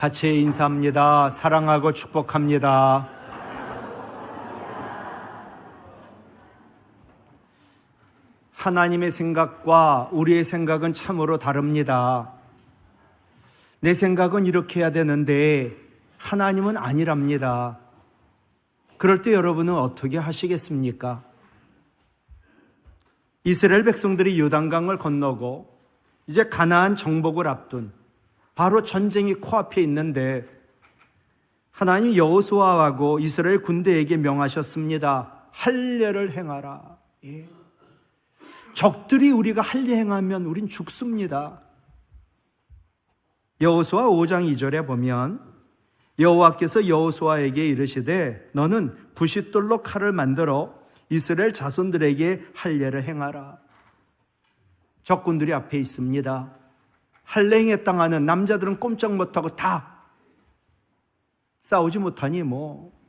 같이 인사합니다. 사랑하고 축복합니다. 하나님의 생각과 우리의 생각은 참으로 다릅니다. 내 생각은 이렇게 해야 되는데 하나님은 아니랍니다. 그럴 때 여러분은 어떻게 하시겠습니까? 이스라엘 백성들이 요단강을 건너고 이제 가나안 정복을 앞둔 바로 전쟁이 코앞에 있는데 하나님이 여호수아하고 이스라엘 군대에게 명하셨습니다. 할례를 행하라. 예. 적들이 우리가 할례 행하면 우린 죽습니다. 여호수아 5장 2절에 보면 여호와께서 여호수아에게 이르시되 너는 부싯돌로 칼을 만들어 이스라엘 자손들에게 할례를 행하라. 적군들이 앞에 있습니다. 할례 행했다가는 남자들은 꼼짝 못하고 다 싸우지 못하니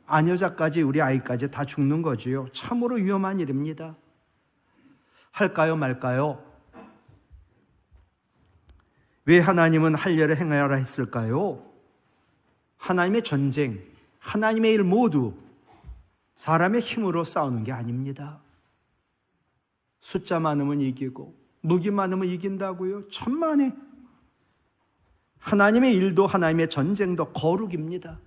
아녀자까지 우리 아이까지 다 죽는 거지요. 참으로 위험한 일입니다. 할까요 말까요? 왜 하나님은 할례를 행하라 했을까요? 하나님의 전쟁, 하나님의 일 모두 사람의 힘으로 싸우는 게 아닙니다. 숫자 많으면 이기고 무기 많으면 이긴다고요? 천만에. 하나님의 일도 하나님의 전쟁도 거룩입니다.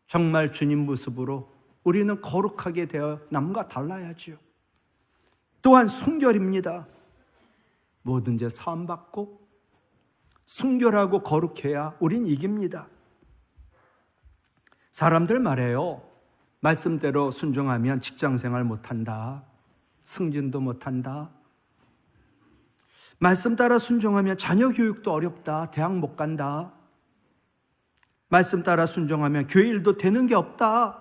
정말 주님 모습으로 우리는 거룩하게 되어 남과 달라야지요. 또한 순결입니다. 뭐든지 사함받고 순결하고 거룩해야 우린 이깁니다. 사람들 말해요. 말씀대로 순종하면 직장생활 못한다. 승진도 못한다. 말씀 따라 순종하면 자녀 교육도 어렵다. 대학 못 간다. 말씀 따라 순종하면 교회 일도 되는 게 없다.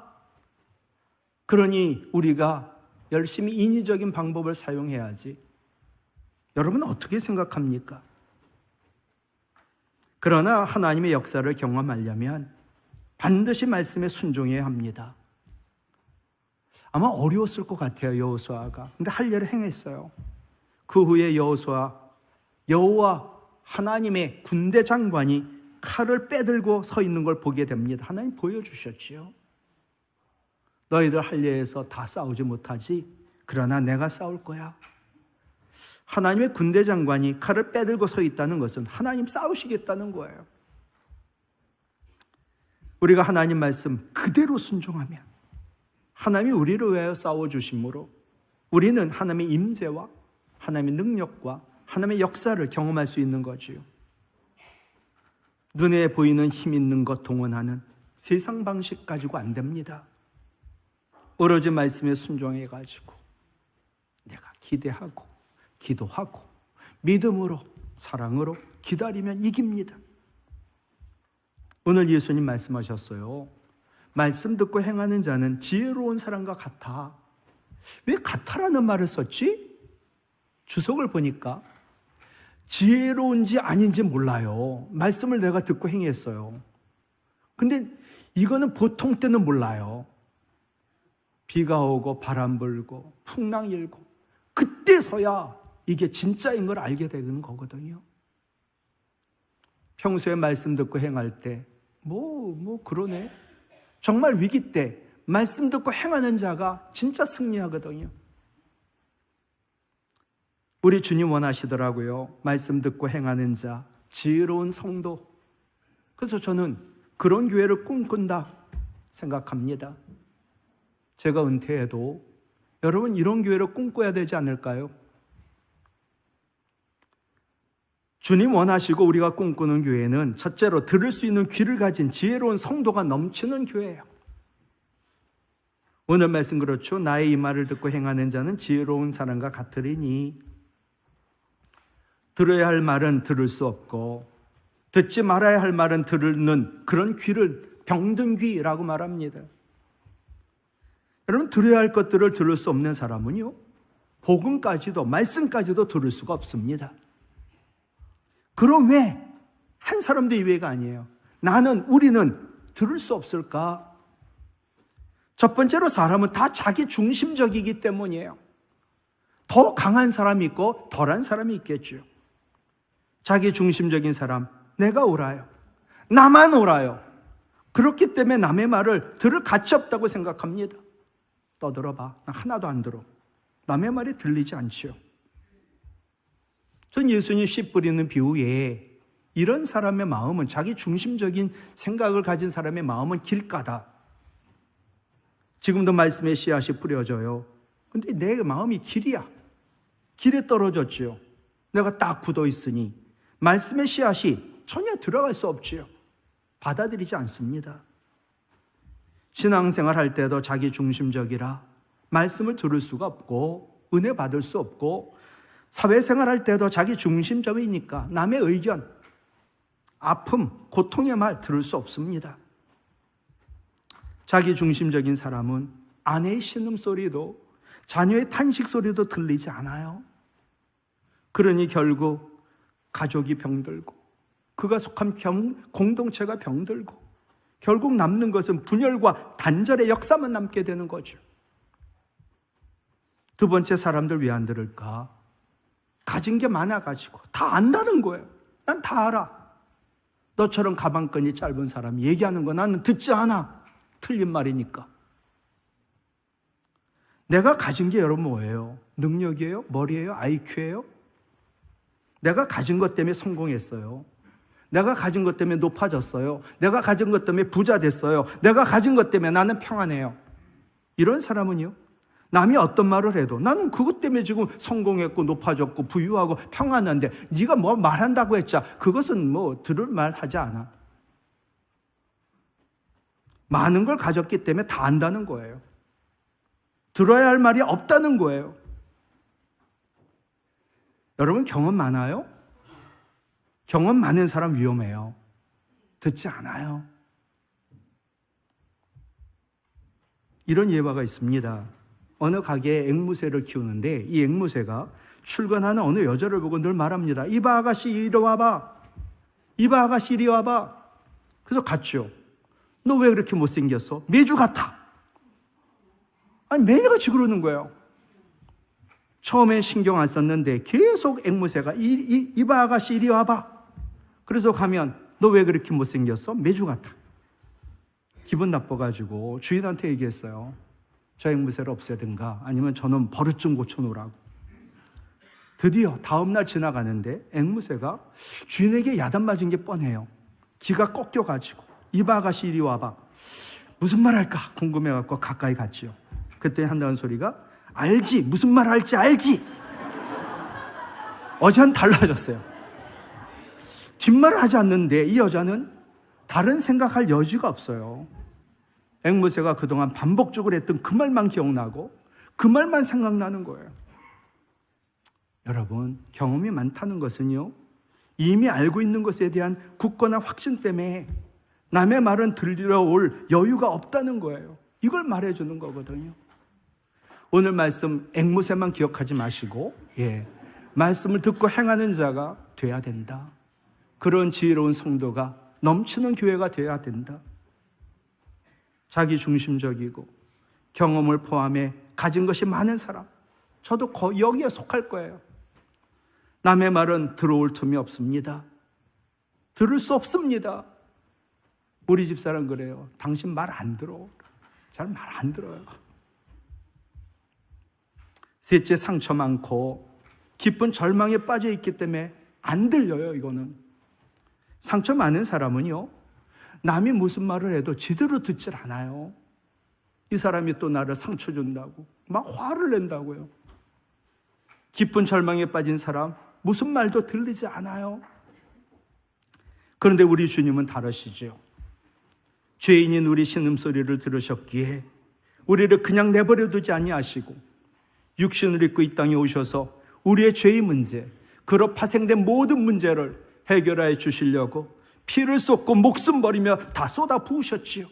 그러니 우리가 열심히 인위적인 방법을 사용해야지. 여러분 어떻게 생각합니까? 그러나 하나님의 역사를 경험하려면 반드시 말씀에 순종해야 합니다. 아마 어려웠을 것 같아요, 여호수아가. 근데 할례를 행했어요. 그 후에 여호와 하나님의 군대 장관이 칼을 빼들고 서 있는 걸 보게 됩니다. 하나님 보여주셨지요. 너희들 할례에서 다 싸우지 못하지. 그러나 내가 싸울 거야. 하나님의 군대 장관이 칼을 빼들고 서 있다는 것은 하나님 싸우시겠다는 거예요. 우리가 하나님 말씀 그대로 순종하면 하나님이 우리를 위하여 싸워주심으로 우리는 하나님의 임재와 하나님의 능력과 하나님의 역사를 경험할 수 있는 거지요. 눈에 보이는 힘 있는 것 동원하는 세상 방식 가지고 안 됩니다. 오로지 말씀에 순종해가지고 내가 기대하고 기도하고 믿음으로 사랑으로 기다리면 이깁니다. 오늘 예수님 말씀하셨어요. 말씀 듣고 행하는 자는 지혜로운 사람과 같아. 왜 같아라는 말을 썼지? 주석을 보니까 지혜로운지 아닌지 몰라요. 말씀을 내가 듣고 행했어요. 근데 이거는 보통 때는 몰라요. 비가 오고 바람 불고 풍랑 일고 그때서야 이게 진짜인 걸 알게 되는 거거든요. 평소에 말씀 듣고 행할 때 그러네. 정말 위기 때 말씀 듣고 행하는 자가 진짜 승리하거든요. 우리 주님 원하시더라고요. 말씀 듣고 행하는 자, 지혜로운 성도. 그래서 저는 그런 교회를 꿈꾼다 생각합니다. 제가 은퇴해도 여러분 이런 교회를 꿈꿔야 되지 않을까요? 주님 원하시고 우리가 꿈꾸는 교회는 첫째로 들을 수 있는 귀를 가진 지혜로운 성도가 넘치는 교회예요. 오늘 말씀 그렇죠. 나의 이 말을 듣고 행하는 자는 지혜로운 사람과 같으리니 들어야 할 말은 들을 수 없고 듣지 말아야 할 말은 들는 그런 귀를 병든 귀라고 말합니다. 여러분 들어야 할 것들을 들을 수 없는 사람은요 복음까지도 말씀까지도 들을 수가 없습니다. 그럼 왜 한 사람도 이외가 아니에요. 우리는 들을 수 없을까? 첫 번째로 사람은 다 자기 중심적이기 때문이에요. 더 강한 사람이 있고 덜한 사람이 있겠죠. 자기 중심적인 사람, 내가 옳아요. 나만 옳아요. 그렇기 때문에 남의 말을 들을 가치 없다고 생각합니다. 떠들어봐. 나 하나도 안 들어. 남의 말이 들리지 않지요. 전 예수님 씨 뿌리는 비유에 이런 사람의 마음은, 자기 중심적인 생각을 가진 사람의 마음은 길가다. 지금도 말씀의 씨앗이 뿌려져요. 근데 내 마음이 길이야. 길에 떨어졌지요. 내가 딱 굳어 있으니 말씀의 씨앗이 전혀 들어갈 수 없지요. 받아들이지 않습니다. 신앙생활 할 때도 자기 중심적이라 말씀을 들을 수가 없고 은혜 받을 수 없고, 사회생활 할 때도 자기 중심적이니까 남의 의견, 아픔, 고통의 말 들을 수 없습니다. 자기 중심적인 사람은 아내의 신음소리도 자녀의 탄식소리도 들리지 않아요. 그러니 결국 가족이 병들고 그가 속한 공동체가 병들고 결국 남는 것은 분열과 단절의 역사만 남게 되는 거죠. 두 번째, 사람들 왜 안 들을까? 가진 게 많아가지고 다 안다는 거예요. 난 다 알아. 너처럼 가방끈이 짧은 사람이 얘기하는 거 나는 듣지 않아. 틀린 말이니까. 내가 가진 게 여러분 뭐예요? 능력이에요? 머리예요? IQ예요? 내가 가진 것 때문에 성공했어요. 내가 가진 것 때문에 높아졌어요. 내가 가진 것 때문에 부자 됐어요. 내가 가진 것 때문에 나는 평안해요. 이런 사람은요, 남이 어떤 말을 해도 나는 그것 때문에 지금 성공했고 높아졌고 부유하고 평안한데 네가 뭐 말한다고 했자 그것은 뭐 들을 말 하지 않아. 많은 걸 가졌기 때문에 다 안다는 거예요. 들어야 할 말이 없다는 거예요. 여러분 경험 많아요? 경험 많은 사람 위험해요. 듣지 않아요. 이런 예화가 있습니다. 어느 가게에 앵무새를 키우는데 이 앵무새가 출근하는 어느 여자를 보고 늘 말합니다. 이봐 아가씨 이리 와봐. 이봐 아가씨 이리 와봐. 그래서 갔죠. 너 왜 그렇게 못생겼어? 매주 같아. 아니 매일같이 그러는 거예요. 처음엔 신경 안 썼는데 계속 앵무새가 이봐 아가씨 이리 와봐. 그래서 가면 너 왜 그렇게 못생겼어? 매주 같아. 기분 나빠가지고 주인한테 얘기했어요. 저 앵무새를 없애든가 아니면 저는 버릇 좀 고쳐놓으라고. 드디어 다음날 지나가는데 앵무새가 주인에게 야단 맞은 게 뻔해요. 기가 꺾여가지고 이봐 아가씨 이리 와봐. 무슨 말 할까 궁금해갖고 가까이 갔지요. 그때 한다는 소리가 알지, 무슨 말 할지 알지. 어제는 달라졌어요. 뒷말을 하지 않는데 이 여자는 다른 생각할 여지가 없어요. 앵무새가 그동안 반복적으로 했던 그 말만 기억나고 그 말만 생각나는 거예요. 여러분 경험이 많다는 것은요, 이미 알고 있는 것에 대한 굳건한 확신 때문에 남의 말은 들으러 올 여유가 없다는 거예요. 이걸 말해주는 거거든요. 오늘 말씀 앵무새만 기억하지 마시고 말씀을 듣고 행하는 자가 돼야 된다. 그런 지혜로운 성도가 넘치는 교회가 돼야 된다. 자기 중심적이고 경험을 포함해 가진 것이 많은 사람, 저도 여기에 속할 거예요. 남의 말은 들어올 틈이 없습니다. 들을 수 없습니다. 우리 집사람 그래요. 당신 말 안 들어. 잘 말 안 들어요. 셋째, 상처 많고 깊은 절망에 빠져 있기 때문에 안 들려요. 이거는 상처 많은 사람은요, 남이 무슨 말을 해도 제대로 듣질 않아요. 이 사람이 또 나를 상처 준다고 막 화를 낸다고요. 깊은 절망에 빠진 사람 무슨 말도 들리지 않아요. 그런데 우리 주님은 다르시죠. 죄인인 우리 신음소리를 들으셨기에 우리를 그냥 내버려 두지 아니하시고 육신을 입고 이 땅에 오셔서 우리의 죄의 문제, 그로 파생된 모든 문제를 해결하여 주시려고 피를 쏟고 목숨 버리며 다 쏟아 부으셨지요.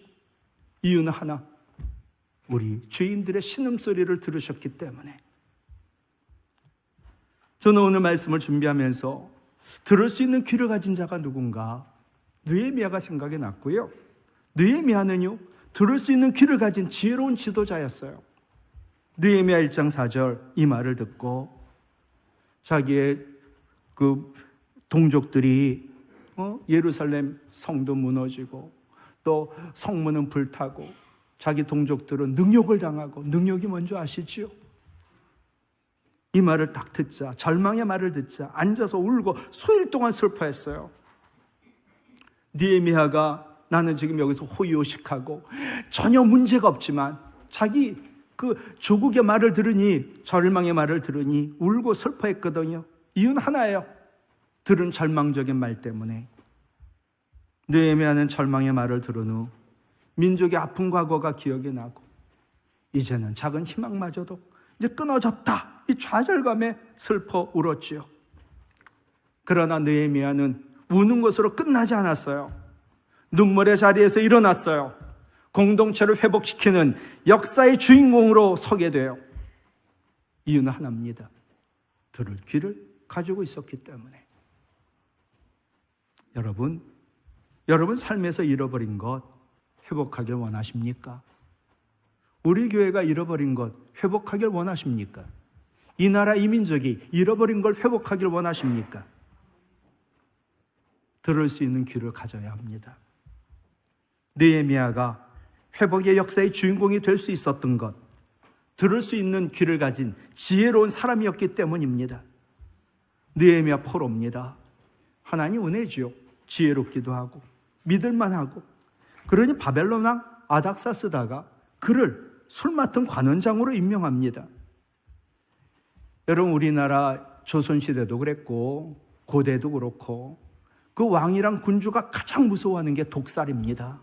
이유는 하나, 우리 죄인들의 신음소리를 들으셨기 때문에. 저는 오늘 말씀을 준비하면서 들을 수 있는 귀를 가진 자가 누군가, 느헤미야가 생각이 났고요. 느헤미야는요, 들을 수 있는 귀를 가진 지혜로운 지도자였어요. 느헤미야 1장 4절 이 말을 듣고 자기의 그 동족들이 예루살렘 성도 무너지고 또 성문은 불타고 자기 동족들은 능욕을 당하고, 능욕이 뭔지 아시지요? 이 말을 딱 듣자, 절망의 말을 듣자 앉아서 울고 수일 동안 슬퍼했어요. 느헤미야가 나는 지금 여기서 호의호식하고 전혀 문제가 없지만 자기 그 조국의 말을 들으니, 절망의 말을 들으니 울고 슬퍼했거든요. 이유는 하나예요. 들은 절망적인 말 때문에. 느헤미야는 절망의 말을 들은 후 민족의 아픈 과거가 기억이 나고 이제는 작은 희망마저도 이제 끊어졌다, 이 좌절감에 슬퍼 울었지요. 그러나 느헤미야는 우는 것으로 끝나지 않았어요. 눈물의 자리에서 일어났어요. 공동체를 회복시키는 역사의 주인공으로 서게 돼요. 이유는 하나입니다. 들을 귀를 가지고 있었기 때문에. 여러분 삶에서 잃어버린 것 회복하길 원하십니까? 우리 교회가 잃어버린 것 회복하길 원하십니까? 이 나라 이 민족이 잃어버린 걸 회복하길 원하십니까? 들을 수 있는 귀를 가져야 합니다. 느헤미야가 회복의 역사의 주인공이 될 수 있었던 것, 들을 수 있는 귀를 가진 지혜로운 사람이었기 때문입니다. 느헤미야 포로입니다. 하나님 은혜지요. 지혜롭기도 하고 믿을만하고. 그러니 바벨론 왕 아닥사스다가 그를 술 맡은 관원장으로 임명합니다. 여러분, 우리나라 조선시대도 그랬고 고대도 그렇고 그 왕이랑 군주가 가장 무서워하는 게 독살입니다.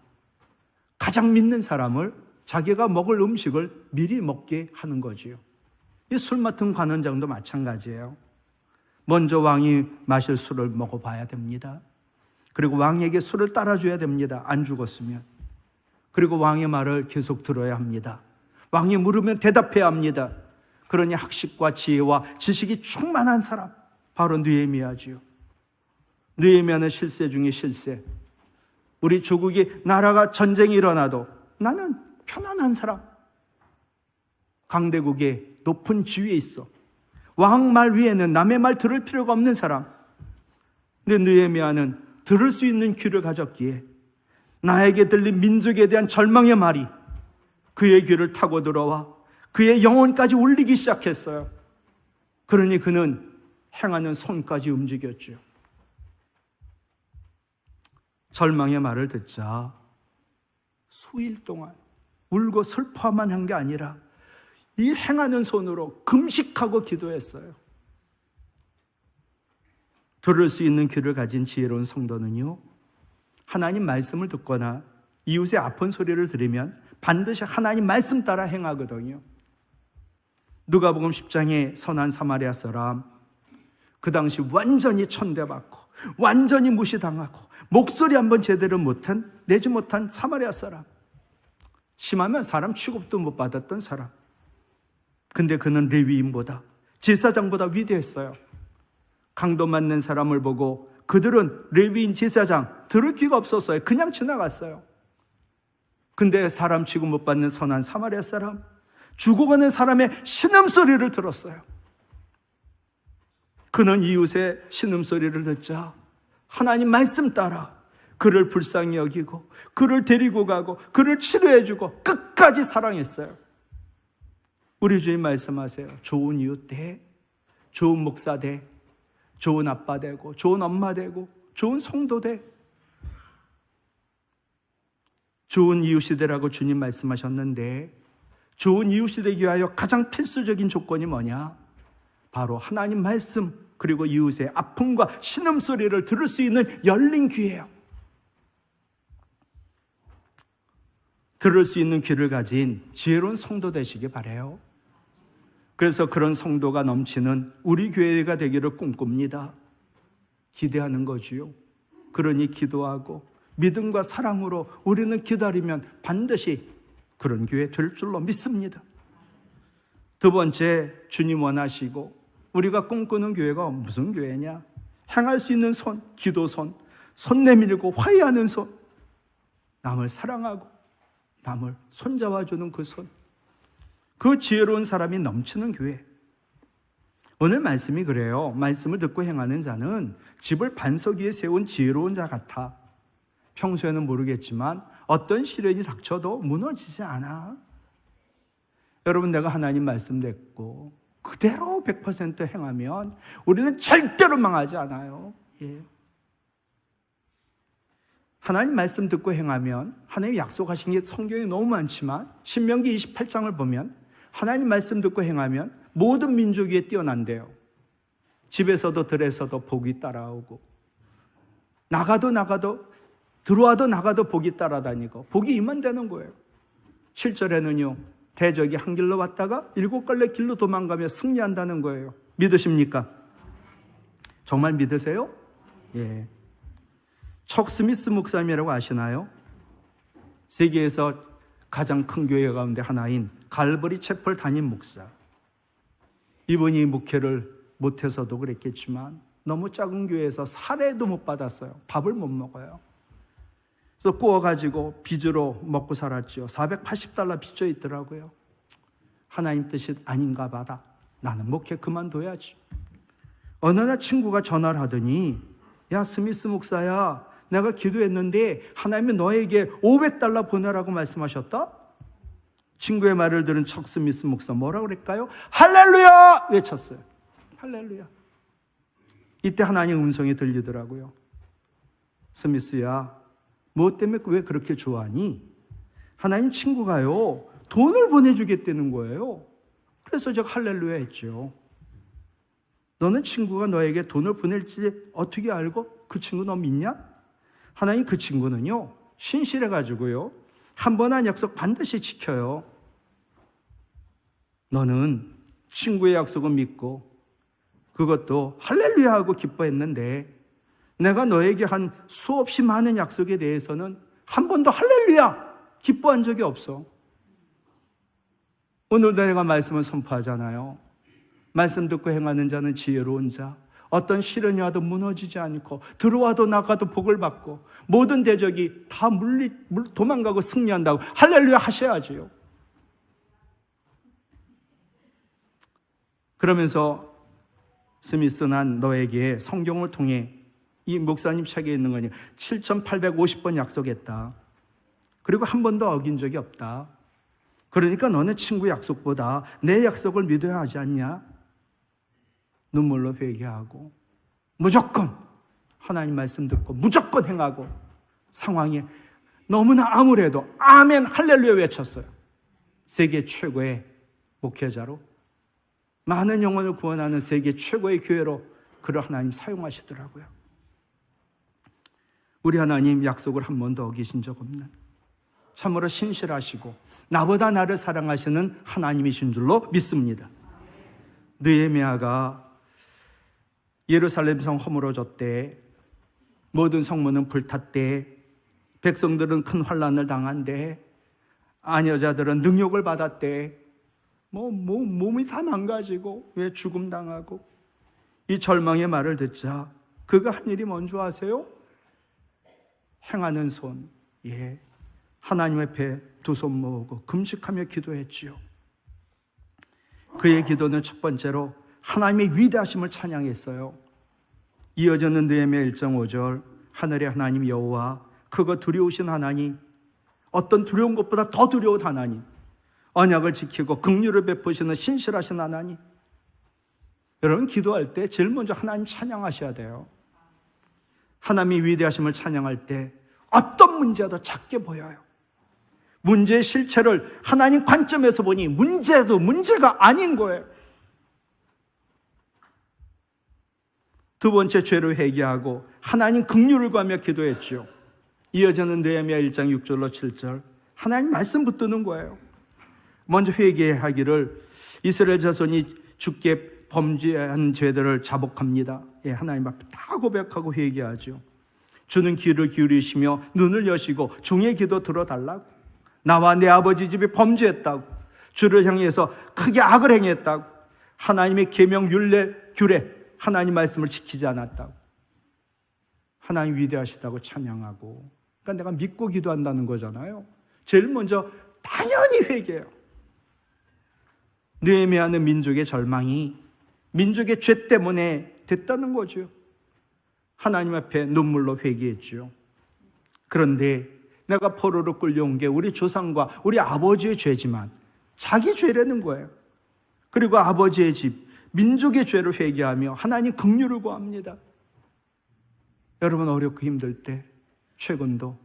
가장 믿는 사람을 자기가 먹을 음식을 미리 먹게 하는 거지요. 이 술 맡은 관원장도 마찬가지예요. 먼저 왕이 마실 술을 먹어봐야 됩니다. 그리고 왕에게 술을 따라줘야 됩니다. 안 죽었으면. 그리고 왕의 말을 계속 들어야 합니다. 왕이 물으면 대답해야 합니다. 그러니 학식과 지혜와 지식이 충만한 사람, 바로 느헤미야지요. 느헤미야는 실세 중에 실세. 우리 조국이, 나라가 전쟁이 일어나도 나는 편안한 사람. 강대국의 높은 지위에 있어. 왕 말 위에는 남의 말 들을 필요가 없는 사람. 근데 느헤미야는 들을 수 있는 귀를 가졌기에 나에게 들린 민족에 대한 절망의 말이 그의 귀를 타고 들어와 그의 영혼까지 울리기 시작했어요. 그러니 그는 행하는 손까지 움직였죠. 절망의 말을 듣자 수일 동안 울고 슬퍼만 한 게 아니라 이 행하는 손으로 금식하고 기도했어요. 들을 수 있는 귀를 가진 지혜로운 성도는요, 하나님 말씀을 듣거나 이웃의 아픈 소리를 들으면 반드시 하나님 말씀 따라 행하거든요. 누가복음 10장의 선한 사마리아 사람, 그 당시 완전히 천대받고 완전히 무시당하고 목소리 한번 제대로 내지 못한 사마리아 사람, 심하면 사람 취급도 못 받았던 사람. 근데 그는 레위인보다, 제사장보다 위대했어요. 강도 맞는 사람을 보고 그들은 레위인, 제사장 들을 귀가 없었어요. 그냥 지나갔어요. 근데 사람 취급 못 받는 선한 사마리아 사람, 죽어가는 사람의 신음소리를 들었어요. 그는 이웃의 신음소리를 듣자 하나님 말씀 따라 그를 불쌍히 여기고 그를 데리고 가고 그를 치료해주고 끝까지 사랑했어요. 우리 주님 말씀하세요. 좋은 이웃 돼, 좋은 목사 돼, 좋은 아빠 되고 좋은 엄마 되고 좋은 성도 돼, 좋은 이웃이 되라고 주님 말씀하셨는데, 좋은 이웃이 되기 위하여 가장 필수적인 조건이 뭐냐? 바로 하나님 말씀, 그리고 이웃의 아픔과 신음소리를 들을 수 있는 열린 귀예요. 들을 수 있는 귀를 가진 지혜로운 성도 되시기 바라요. 그래서 그런 성도가 넘치는 우리 교회가 되기를 꿈꿉니다. 기대하는 거지요. 그러니 기도하고 믿음과 사랑으로 우리는 기다리면 반드시 그런 교회 될 줄로 믿습니다. 두 번째, 주님 원하시고 우리가 꿈꾸는 교회가 무슨 교회냐? 행할 수 있는 손, 기도 손, 손 내밀고 화해하는 손, 남을 사랑하고 남을 손잡아주는 그 손, 그 지혜로운 사람이 넘치는 교회. 오늘 말씀이 그래요. 말씀을 듣고 행하는 자는 집을 반석 위에 세운 지혜로운 자 같아. 평소에는 모르겠지만 어떤 시련이 닥쳐도 무너지지 않아. 여러분, 내가 하나님 말씀 듣고 그대로 100% 행하면 우리는 절대로 망하지 않아요. 예. 하나님 말씀 듣고 행하면 하나님 약속하신 게 성경에 너무 많지만 신명기 28장을 보면 하나님 말씀 듣고 행하면 모든 민족 위에 뛰어난대요. 집에서도 들에서도 복이 따라오고 나가도 들어와도 나가도 복이 따라다니고 복이 임한다는 거예요. 7절에는요, 대적이 한 길로 왔다가 7갈래 길로 도망가며 승리한다는 거예요. 믿으십니까? 정말 믿으세요? 예. 척 스미스 목사님이라고 아시나요? 세계에서 가장 큰 교회 가운데 하나인 갈버리 채플 담임 목사. 이분이 목회를 못해서도 그랬겠지만 너무 작은 교회에서 사례도 못 받았어요. 밥을 못 먹어요. 그래서 구워가지고 빚으로 먹고 살았죠. 480달러 빚져 있더라고요. 하나님 뜻이 아닌가 봐다. 나는 목회 그만둬야지. 어느 날 친구가 전화를 하더니, 야 스미스 목사야, 내가 기도했는데 하나님이 너에게 500달러 보내라고 말씀하셨다? 친구의 말을 들은 척 스미스 목사 뭐라 그럴까요? 할렐루야! 외쳤어요. 할렐루야. 이때 하나님 음성이 들리더라고요. 스미스야, 무엇 때문에 왜 그렇게 좋아하니? 하나님 친구가요, 돈을 보내주겠다는 거예요. 그래서 제가 할렐루야 했죠. 너는 친구가 너에게 돈을 보낼지 어떻게 알고? 그 친구 너 믿냐? 하나님 그 친구는요, 신실해가지고요, 한 번 한 약속 반드시 지켜요. 너는 친구의 약속을 믿고 그것도 할렐루야 하고 기뻐했는데 내가 너에게 한 수없이 많은 약속에 대해서는 한 번도 할렐루야 기뻐한 적이 없어. 오늘도 내가 말씀을 선포하잖아요. 말씀 듣고 행하는 자는 지혜로운 자, 어떤 시련이 와도 무너지지 않고 들어와도 나가도 복을 받고 모든 대적이 다 도망가고 승리한다고 할렐루야 하셔야지요. 그러면서 스미스, 난 너에게 성경을 통해 이 목사님 책에 있는 거니 7,850번 약속했다. 그리고 한 번도 어긴 적이 없다. 그러니까 너네 친구 약속보다 내 약속을 믿어야 하지 않냐? 눈물로 회개하고 무조건 하나님 말씀 듣고 무조건 행하고 상황이 너무나 암울해도 아멘 할렐루야 외쳤어요. 세계 최고의 목회자로 많은 영혼을 구원하는 세계 최고의 교회로 그를 하나님 사용하시더라고요. 우리 하나님 약속을 한 번도 어기신 적 없는 참으로 신실하시고 나보다 나를 사랑하시는 하나님이신 줄로 믿습니다. 느헤미야가 예루살렘 성 허물어졌대. 모든 성문은 불탔대. 백성들은 큰 환난을 당한대. 아녀자들은 능욕을 받았대. 몸이 다 망가지고 왜 죽음 당하고. 이 절망의 말을 듣자 그가 한 일이 뭔지 아세요? 행하는 손, 예, 하나님 앞에 두 손 모으고 금식하며 기도했지요. 그의 기도는 첫 번째로 하나님의 위대하심을 찬양했어요. 이어지는 느헤미야 1장 5절, 하늘의 하나님 여호와, 크고 두려우신 하나님, 어떤 두려운 것보다 더 두려운 하나님, 언약을 지키고 긍휼을 베푸시는 신실하신 하나님. 여러분 기도할 때 제일 먼저 하나님 찬양하셔야 돼요. 하나님의 위대하심을 찬양할 때 어떤 문제도 작게 보여요. 문제의 실체를 하나님 관점에서 보니 문제도 문제가 아닌 거예요. 두 번째 죄를 회개하고 하나님 긍휼을 구하며 기도했죠. 이어지는 느헤미야 1장 6절로 7절, 하나님 말씀 붙드는 거예요. 먼저 회개하기를 이스라엘 자손이 주께 범죄한 죄들을 자복합니다. 예, 하나님 앞에 다 고백하고 회개하죠. 주는 귀를 기울이시며 눈을 여시고 종의 기도 들어달라고, 나와 내 아버지 집이 범죄했다고, 주를 향해서 크게 악을 행했다고, 하나님의 계명 율례 규례 하나님 말씀을 지키지 않았다고, 하나님 위대하시다고 찬양하고. 그러니까 내가 믿고 기도한다는 거잖아요. 제일 먼저 당연히 회개해요. 느헤미야는 민족의 절망이 민족의 죄 때문에 됐다는 거죠. 하나님 앞에 눈물로 회개했죠. 그런데 내가 포로로 끌려온 게 우리 조상과 우리 아버지의 죄지만 자기 죄라는 거예요. 그리고 아버지의 집, 민족의 죄를 회개하며 하나님 긍휼을 구합니다. 여러분 어렵고 힘들 때 최근도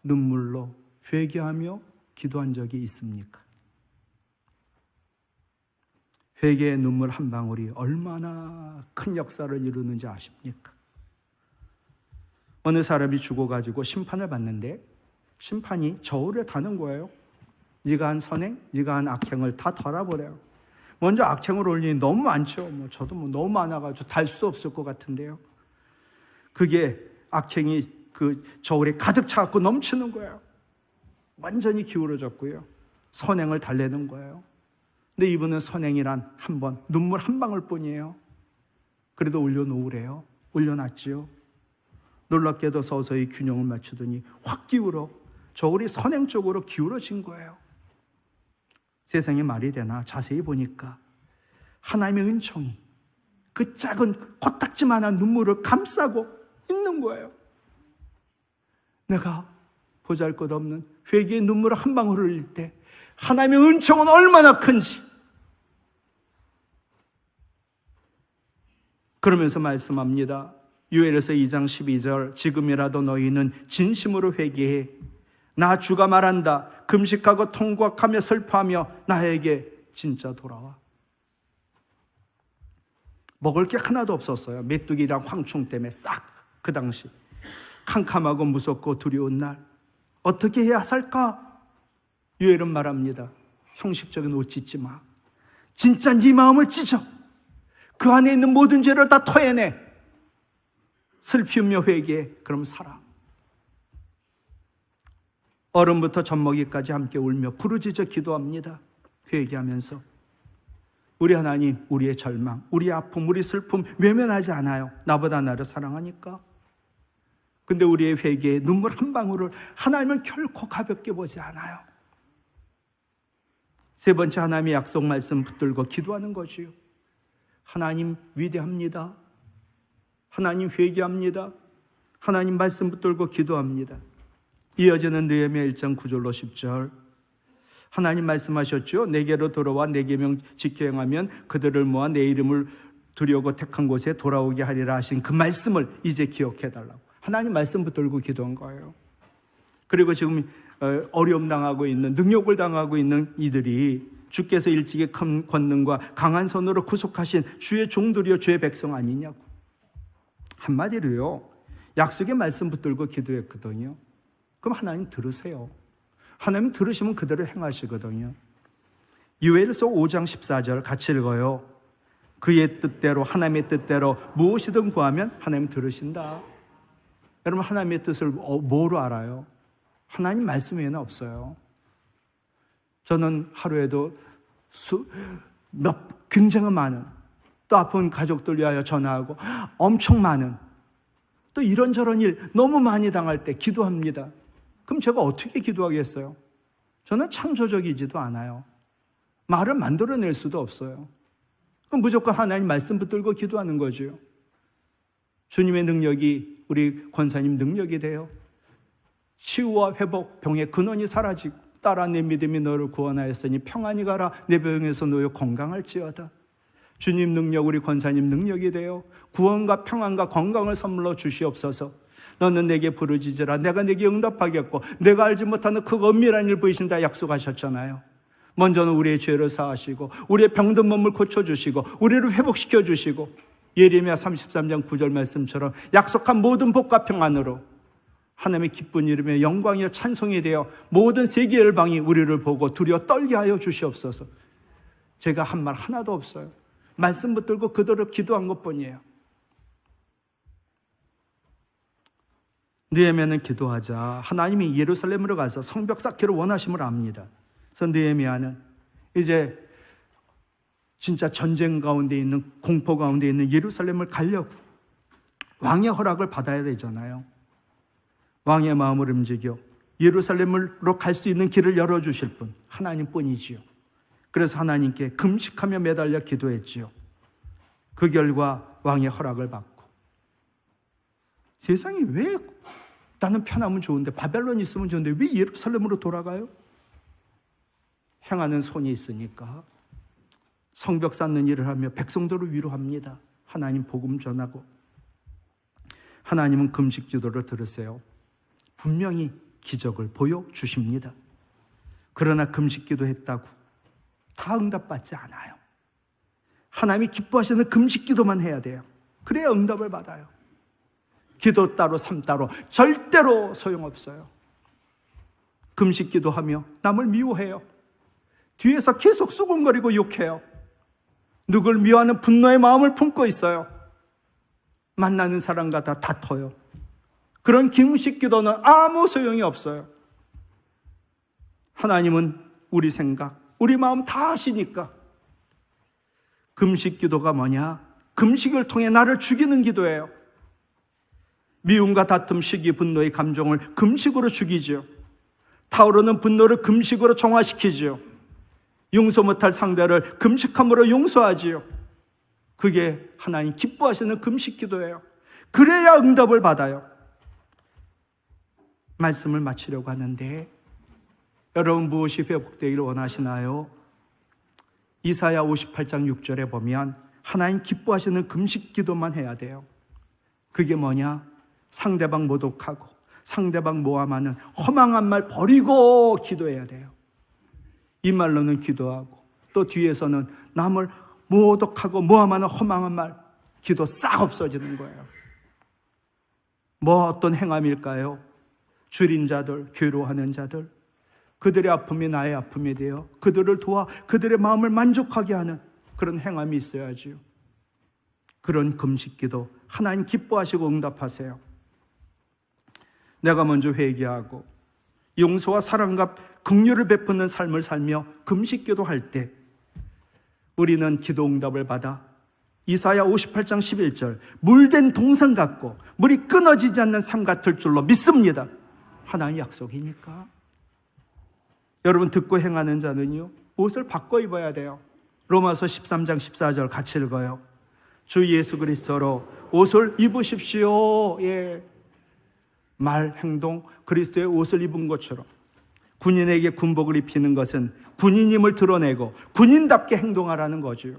눈물로 회개하며 기도한 적이 있습니까? 회개의 눈물 한 방울이 얼마나 큰 역사를 이루는지 아십니까? 어느 사람이 죽어가지고 심판을 받는데 심판이 저울에 다는 거예요. 네가 한 선행, 네가 한 악행을 다 덜어버려요. 먼저 악행을 올리니 너무 많죠. 저도 너무 많아가지고 달 수 없을 것 같은데요. 그게 악행이 그 저울에 가득 차갖고 넘치는 거예요. 완전히 기울어졌고요. 선행을 달래는 거예요. 근데 이분은 선행이란 한 번, 눈물 한 방울 뿐이에요. 그래도 올려놓으래요. 올려놨지요. 놀랍게도 서서히 균형을 맞추더니 확 기울어 저울이 선행 쪽으로 기울어진 거예요. 세상에 말이 되나? 자세히 보니까 하나님의 은총이 그 작은 코딱지만한 눈물을 감싸고 있는 거예요. 내가 보잘것없는 회개의 눈물을 한 방울 흘릴 때 하나님의 은총은 얼마나 큰지 그러면서 말씀합니다. 요엘에서 2장 12절 지금이라도 너희는 진심으로 회개해. 나 주가 말한다. 금식하고 통곡하며 슬퍼하며 나에게 진짜 돌아와. 먹을 게 하나도 없었어요. 메뚜기랑 황충 때문에 싹 그 당시 캄캄하고 무섭고 두려운 날 어떻게 해야 살까? 요엘은 말합니다. 형식적인 옷 찢지 마. 진짜 네 마음을 찢어. 그 안에 있는 모든 죄를 다 토해내. 슬피우며 회개해. 그럼 살아. 어른부터 젖먹이까지 함께 울며 부르짖어 기도합니다. 회개하면서 우리 하나님, 우리의 절망, 우리의 아픔, 우리 슬픔 외면하지 않아요. 나보다 나를 사랑하니까. 근데 우리의 회개에 눈물 한 방울을 하나님은 결코 가볍게 보지 않아요. 세 번째, 하나님의 약속 말씀 붙들고 기도하는 것이요. 하나님 위대합니다. 하나님 회개합니다. 하나님 말씀 붙들고 기도합니다. 이어지는 느헤미야 1장 9절로 10절. 하나님 말씀하셨죠. 내게로 돌아와 내 계명 지켜 행하면 그들을 모아 내 이름을 두려고 택한 곳에 돌아오게 하리라 하신 그 말씀을 이제 기억해 달라고. 하나님 말씀 붙들고 기도한 거예요. 그리고 지금 어려움 당하고 있는, 능욕을 당하고 있는 이들이 주께서 일찍이 큰 권능과 강한 손으로 구속하신 주의 종들이요 주의 백성 아니냐고. 한마디로요, 약속의 말씀 붙들고 기도했거든요. 그럼 하나님 들으세요. 하나님 들으시면 그대로 행하시거든요. 요엘서 5장 14절 같이 읽어요. 그의 뜻대로, 하나님의 뜻대로 무엇이든 구하면 하나님 들으신다. 여러분, 하나님의 뜻을 뭐로 알아요? 하나님 말씀 외에는 없어요. 저는 하루에도 굉장히 많은, 또 아픈 가족들 위하여 전화하고 엄청 많은, 또 이런저런 일 너무 많이 당할 때 기도합니다. 그럼 제가 어떻게 기도하겠어요? 저는 창조적이지도 않아요. 말을 만들어낼 수도 없어요. 그럼 무조건 하나님 말씀 붙들고 기도하는 거죠. 주님의 능력이 우리 권사님 능력이 돼요. 치유와 회복, 병의 근원이 사라지고 따라 내 믿음이 너를 구원하였으니 평안히 가라. 내 병에서 놓여 건강할지어다. 주님 능력, 우리 권사님 능력이 되어 구원과 평안과 건강을 선물로 주시옵소서. 너는 내게 부르짖으라. 내가 내게 응답하겠고 내가 알지 못하는 그 은밀한 일 보이신다 약속하셨잖아요. 먼저는 우리의 죄를 사하시고 우리의 병든 몸을 고쳐주시고 우리를 회복시켜주시고 예레미야 33장 9절 말씀처럼 약속한 모든 복과 평안으로 하나님의 기쁜 이름에 영광이여 찬송이 되어 모든 세계 열방이 우리를 보고 두려워 떨게 하여 주시옵소서. 제가 한 말 하나도 없어요. 말씀 붙들고 그대로 기도한 것뿐이에요. 느헤미야는 기도하자 하나님이 예루살렘으로 가서 성벽 쌓기를 원하심을 압니다. 그래서 느헤미야는 이제 진짜 전쟁 가운데 있는, 공포 가운데 있는 예루살렘을 가려고 왕의 허락을 받아야 되잖아요. 왕의 마음을 움직여 예루살렘으로 갈 수 있는 길을 열어주실 분 하나님뿐이지요. 그래서 하나님께 금식하며 매달려 기도했지요. 그 결과 왕의 허락을 받고, 세상이 왜 나는 편하면 좋은데, 바벨론 있으면 좋은데 왜 예루살렘으로 돌아가요? 행하는 손이 있으니까 성벽 쌓는 일을 하며 백성들을 위로합니다. 하나님 복음 전하고. 하나님은 금식 기도를 들으세요. 분명히 기적을 보여주십니다. 그러나 금식 기도했다고 다 응답받지 않아요. 하나님이 기뻐하시는 금식 기도만 해야 돼요. 그래야 응답을 받아요. 기도 따로 삶 따로 절대로 소용없어요. 금식 기도하며 남을 미워해요. 뒤에서 계속 수군거리고 욕해요. 누굴 미워하는 분노의 마음을 품고 있어요. 만나는 사람과 다 다퉈요. 그런 금식 기도는 아무 소용이 없어요. 하나님은 우리 생각, 우리 마음 다 아시니까. 금식 기도가 뭐냐? 금식을 통해 나를 죽이는 기도예요. 미움과 다툼, 시기, 분노의 감정을 금식으로 죽이죠. 타오르는 분노를 금식으로 정화시키죠. 용서 못할 상대를 금식함으로 용서하지요. 그게 하나님 기뻐하시는 금식 기도예요. 그래야 응답을 받아요. 말씀을 마치려고 하는데, 여러분 무엇이 회복되기를 원하시나요? 이사야 58장 6절에 보면 하나님 기뻐하시는 금식 기도만 해야 돼요. 그게 뭐냐? 상대방 모독하고 상대방 모함하는 허망한 말 버리고 기도해야 돼요. 이 말로는 기도하고 또 뒤에서는 남을 모독하고 모함하는 허망한 말, 기도 싹 없어지는 거예요. 뭐 어떤 행함일까요? 줄인 자들, 괴로워하는 자들, 그들의 아픔이 나의 아픔이 되어 그들을 도와 그들의 마음을 만족하게 하는 그런 행함이 있어야지요. 그런 금식기도 하나님 기뻐하시고 응답하세요. 내가 먼저 회개하고 용서와 사랑과 긍휼을 베푸는 삶을 살며 금식기도 할 때 우리는 기도 응답을 받아 이사야 58장 11절 물된 동산 같고 물이 끊어지지 않는 삶 같을 줄로 믿습니다. 하나님의 약속이니까. 여러분, 듣고 행하는 자는요, 옷을 바꿔 입어야 돼요. 로마서 13장 14절 같이 읽어요. 주 예수 그리스도로 옷을 입으십시오. 예. 말, 행동, 그리스도의 옷을 입은 것처럼 군인에게 군복을 입히는 것은 군인임을 드러내고 군인답게 행동하라는 거지요.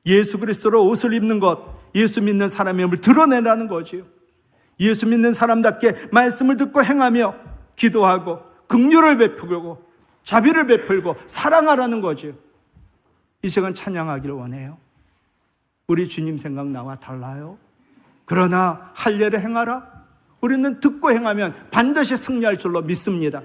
예수 그리스도로 옷을 입는 것, 예수 믿는 사람임을 드러내라는 거지요. 예수 믿는 사람답게 말씀을 듣고 행하며 기도하고 긍휼을 베풀고 자비를 베풀고 사랑하라는 거지요. 이 시간 찬양하기를 원해요. 우리 주님 생각 나와 달라요. 그러나 할 일을 행하라. 우리는 듣고 행하면 반드시 승리할 줄로 믿습니다.